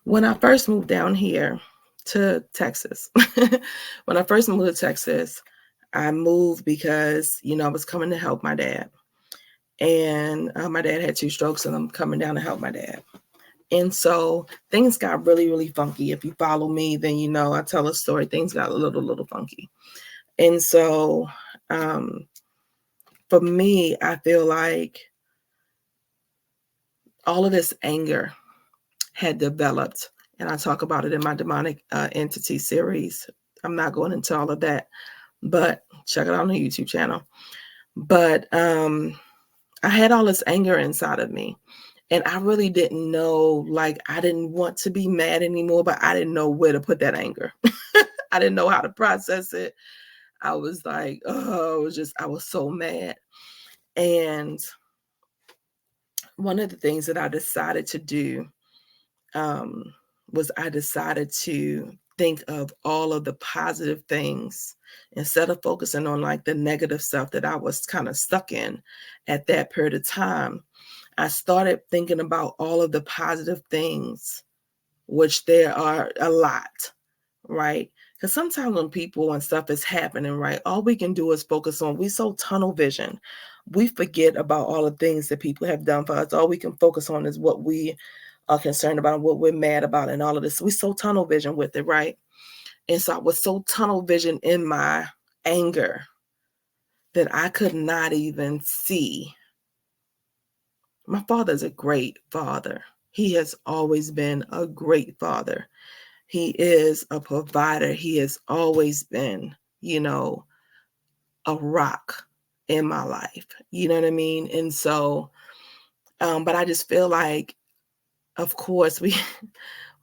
When I first moved down here to Texas, when I first moved to Texas, I moved because, I was coming to help my dad. And my dad had 2 strokes, and I'm coming down to help my dad. And so things got really, really funky. If you follow me, then I tell a story. Things got a little funky. And so for me, I feel like all of this anger had developed, and I talk about it in my demonic entity series. I'm not going into all of that, but check it out on the YouTube channel. But I had all this anger inside of me, and I really didn't know, like, I didn't want to be mad anymore, but I didn't know where to put that anger. I didn't know how to process it. I was like, oh, I was so mad. And one of the things that I decided to do was I decided to think of all of the positive things instead of focusing on like the negative stuff that I was kind of stuck in at that period of time. I started thinking about all of the positive things, which there are a lot, right? Because sometimes when stuff is happening, right, all we can do is focus on, we so tunnel vision. We forget about all the things that people have done for us. All we can focus on is what we are concerned about and what we're mad about and all of this. We so tunnel vision with it, right? And so I was so tunnel vision in my anger that I could not even see. My father's a great father. He has always been a great father. He is a provider. He has always been, a rock in my life. You know what I mean? And so, but I just feel like, of course,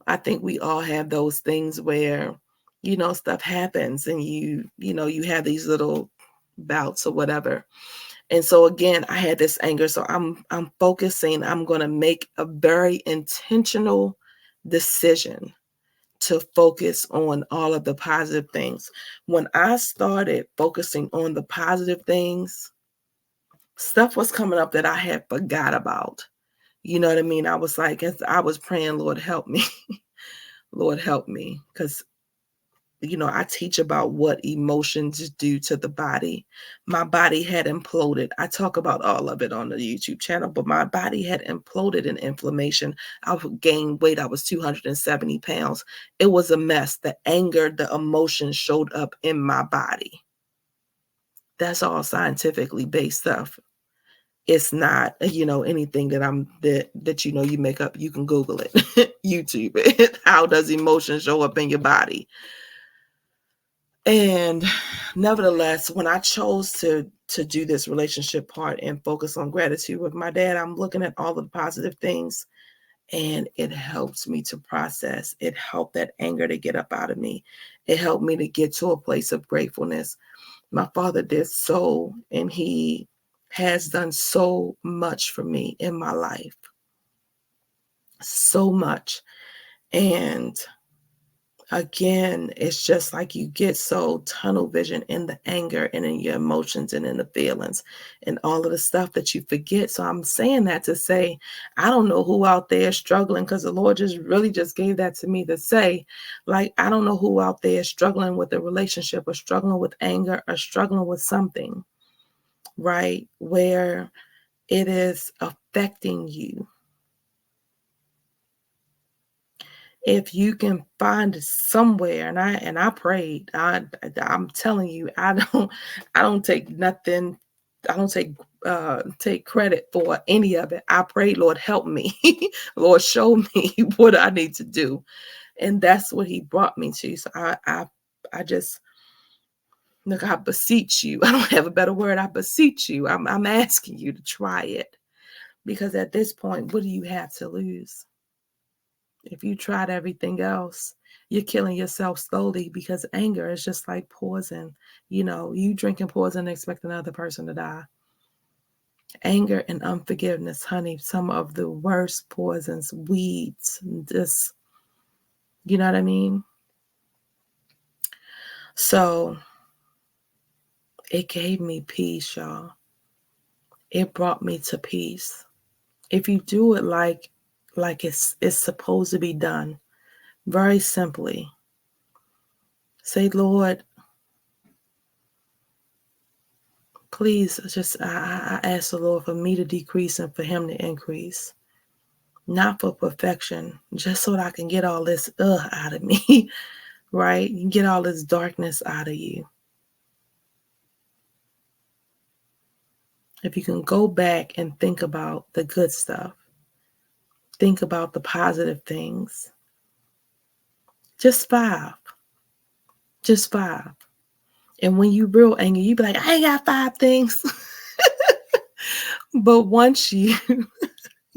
I think we all have those things where, stuff happens and you have these little bouts or whatever. And so again, I had this anger. So I'm focusing, I'm going to make a very intentional decision to focus on all of the positive things. When I started focusing on the positive things, stuff was coming up that I had forgot about. You know what I mean? I was like, as I was praying, Lord, help me. Lord, help me. Because, I teach about what emotions do to the body. My body had imploded. I talk about all of it on the YouTube channel, but my body had imploded in inflammation. I gained weight. I was 270 pounds. It was a mess. The anger, the emotion showed up in my body. That's all scientifically based stuff. It's not, anything that you make up. You can Google it, YouTube it. How does emotion show up in your body? And nevertheless, when I chose to do this relationship part and focus on gratitude with my dad, I'm looking at all the positive things, and it helped me to process. It helped that anger to get up out of me. It helped me to get to a place of gratefulness. My father did so, and he has done so much for me in my life. So much. And again, it's just like you get so tunnel vision in the anger and in your emotions and in the feelings and all of the stuff that you forget. So I'm saying that to say, I don't know who out there is struggling, because the Lord just gave that to me to say, like, I don't know who out there is struggling with a relationship or struggling with anger or struggling with something, right? Where it is affecting you. If you can find somewhere, and I prayed, I'm telling you, I don't take nothing. I don't take credit for any of it. I prayed, Lord, help me. Lord, show me what I need to do. And that's what he brought me to. So I just, look, I beseech you. I don't have a better word. I beseech you. I'm asking you to try it, because at this point, what do you have to lose? If you tried everything else, you're killing yourself slowly, because anger is just like poison. You drinking poison and expect another person to die. Anger and unforgiveness, honey, some of the worst poisons, weeds, just, you know what I mean? So it gave me peace, y'all. It brought me to peace. If you do it like it's supposed to be done, Very simply, say, Lord, please I ask the Lord for me to decrease and for him to increase. Not for perfection, just so that I can get all this out of me, right? You get all this darkness out of you. If you can go back and think about the good stuff, think about the positive things. Just 5. Just 5. And when you real angry, you be like, I ain't got 5 things. But once you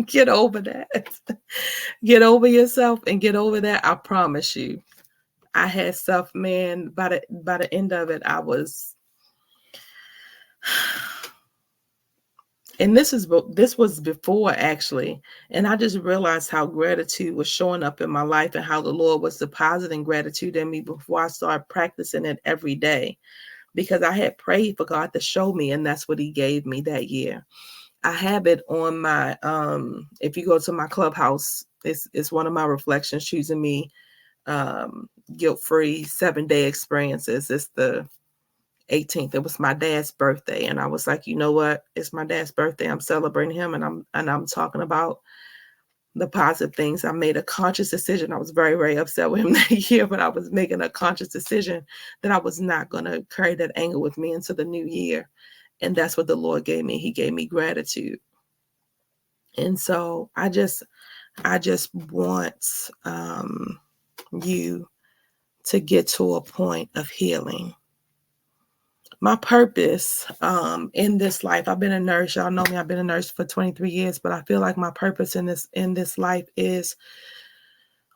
get over that, get over yourself and get over that, I promise you, I had stuff, man, by the end of it, I was, and this was before actually, and I just realized how gratitude was showing up in my life and how the Lord was depositing gratitude in me before I started practicing it every day, because I had prayed for God to show me, and that's what he gave me that year. I have it on my if you go to my Clubhouse, it's one of my reflections, choosing me guilt-free 7-day experiences. It's the 18th. It was my dad's birthday, and I was like, you know what? It's my dad's birthday. I'm celebrating him, and I'm talking about the positive things. I made a conscious decision. I was very, very upset with him that year, but I was making a conscious decision that I was not going to carry that anger with me into the new year. And that's what the Lord gave me. He gave me gratitude. And so I just want you to get to a point of healing. My purpose in this life, I've been a nurse. Y'all know me. I've been a nurse for 23 years, but I feel like my purpose in this life is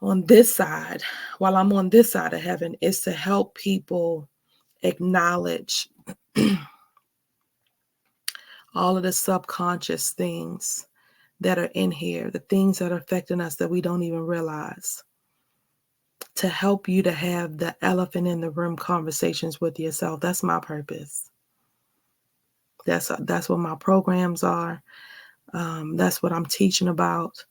on this side, while I'm on this side of heaven, is to help people acknowledge all of the subconscious things that are in here, the things that are affecting us that we don't even realize. To help you to have the elephant in the room conversations with yourself. That's my purpose. That's what my programs are. That's what I'm teaching about.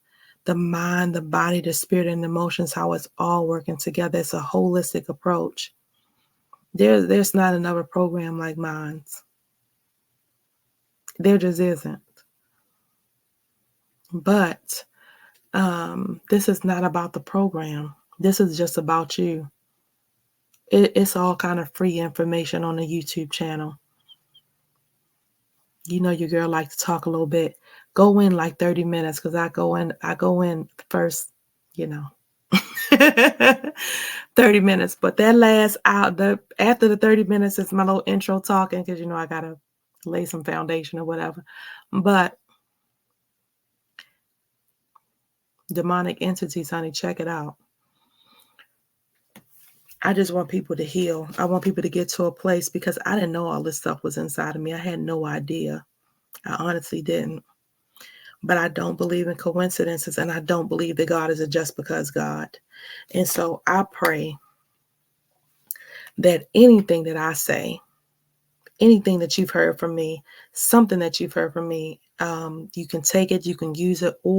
The mind, the body, the spirit, and the emotions, how it's all working together. It's a holistic approach. There's not another program like mine's. There just isn't. But this is not about the program. This is just about you. It's all kind of free information on the YouTube channel. You know, your girl likes to talk a little bit. Go in like 30 minutes, because I go in first, 30 minutes. But that last out, after the 30 minutes is my little intro talking, because I gotta lay some foundation or whatever. But demonic entities, honey, check it out. I just want people to heal. I want people to get to a place, because I didn't know all this stuff was inside of me. I had no idea. I honestly didn't. But I don't believe in coincidences, and I don't believe that God is a just because God. And so I pray that anything that I say, anything that you've heard from me, something that you've heard from me, you can take it, you can use it, or